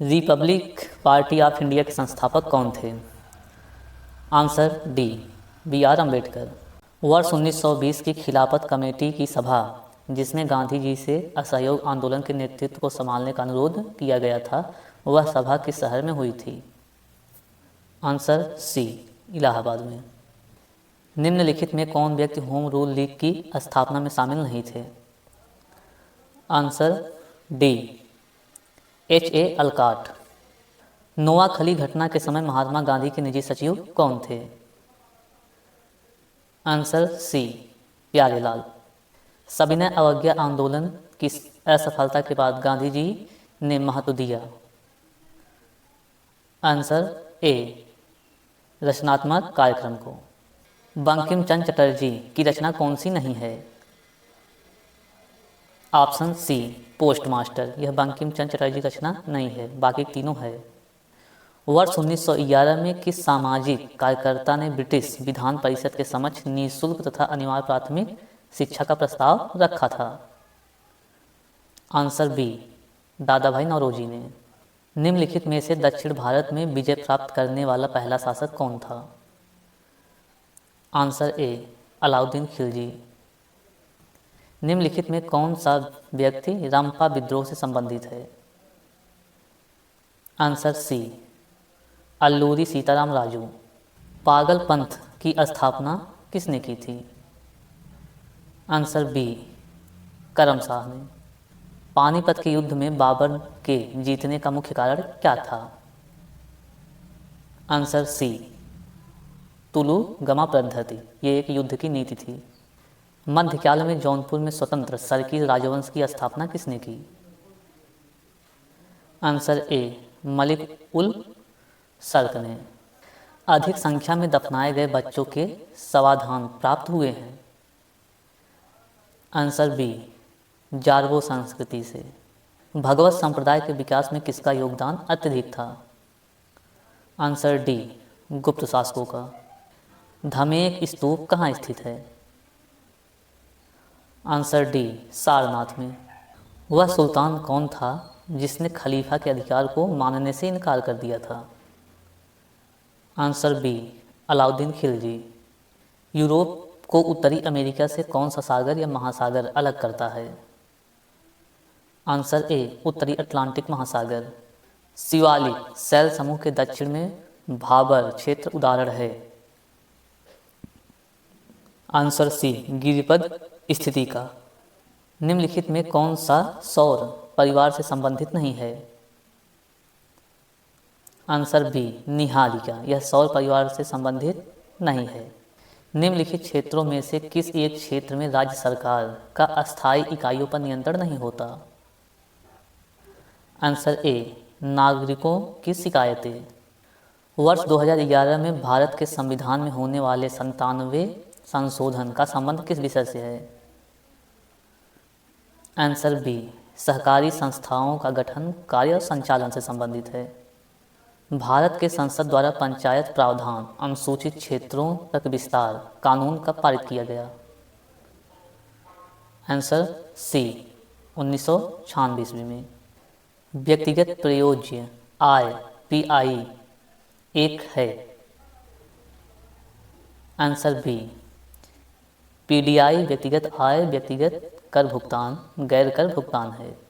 Republic party of India के संस्थापक कौन थे? Answer D, B R Ambedkar. वर्ष 1920 की खिलाफत कमेटी की सभा जिसमें गांधी जी से असहयोग आंदोलन के नेतृत्व को संभालने का अनुरोध किया गया था, वह सभा किस शहर में हुई थी? आंसर सी, इलाहाबाद में। निम्नलिखित में कौन व्यक्ति होम रूल लीग की स्थापना में शामिल नहीं थे? Answer D, H.A. Olcott. Noakhali घटना के समय महात्मा गांधी के निजी सचिव कौन थे? Answer C, Pyarelal. सविनय अवज्ञा आंदोलन की असफलता के बाद गांधी जी ने महत्व दिया? आंसर ए, रचनात्मक कार्यक्रम को। बंकिम चंद्र चटर्जी की रचना कौन सी नहीं है? Option C, postmaster. यह बंकिम चंद्र चटर्जी की रचना नहीं है, बाकी तीनों है। वर्ष 1911 में किस सामाजिक कार्यकर्ता ने ब्रिटिश विधान परिषद के समक्ष निःशुल्क तथा अनिवार्य प्राथमिक शिक्षा का प्रस्ताव रखा था? आंसर बी, दादा भाई नौरोजी ने। निम्नलिखित में से दक्षिण भारत में विजय प्राप्त करने वाला पहला शासक कौन था? Answer A, Alauddin Khilji. निम्नलिखित में कौन सा व्यक्ति रंपा विद्रोह से संबंधित है? Answer C, Alluri Sitarama Raju. पागल पंथ की स्थापना किसने की थी? आंसर बी, करम शाह ने। पानीपत के युद्ध में बाबर के जीतने का मुख्य कारण क्या था? आंसर सी, तुलु गमा पद्धति। ये एक युद्ध की नीति थी। मध्यकाल में जौनपुर में स्वतंत्र सरकी राजवंश की स्थापना किसने की? आंसर ए, मलिक उल सर्क ने। अधिक संख्या में दफनाए गए बच्चों के समाधान प्राप्त हुए हैं? आंसर बी, जारवो संस्कृति से। भगवत संप्रदाय के विकास में किसका योगदान अत्यधिक था? आंसर डी, गुप्त शासकों का। धमेक स्तूप कहाँ स्थित है? आंसर डी, सारनाथ में। वह सुल्तान कौन था जिसने खलीफा के अधिकार को मानने से इनकार कर दिया था? Answer B, Alauddin Khilji. Europe को उत्तरी अमेरिका से कौन सा सागर या महासागर अलग करता है? आंसर ए, उत्तरी अटलांटिक महासागर। शिवालिक शैल समूह के दक्षिण में भाबर क्षेत्र उदाहरण है? आंसर सी, गिरिपद स्थिति का। निम्नलिखित में कौन सा सौर परिवार से संबंधित नहीं है? आंसर बी, निहारिका। यह सौर परिवार से संबंधित नहीं है। निम्नलिखित क्षेत्रों में से किस एक क्षेत्र में राज्य सरकार का अस्थायी इकाइयों पर नियंत्रण नहीं होता? आंसर ए, नागरिकों की शिकायतें। वर्ष 2011 में भारत के संविधान में होने वाले 97वें संशोधन का संबंध किस विषय से है? आंसर बी, सहकारी संस्थाओं का गठन, कार्य और संचालन से संबंधित है। भारत के संसद द्वारा पंचायत प्रावधान अनुसूचित क्षेत्रों तक विस्तार कानून कब पारित किया गया? आंसर सी, 1996 ईस्वी में। व्यक्तिगत प्रयोज्य आय PI एक है? आंसर बी, PDI व्यक्तिगत आय, व्यक्तिगत कर भुगतान, गैर कर भुगतान है।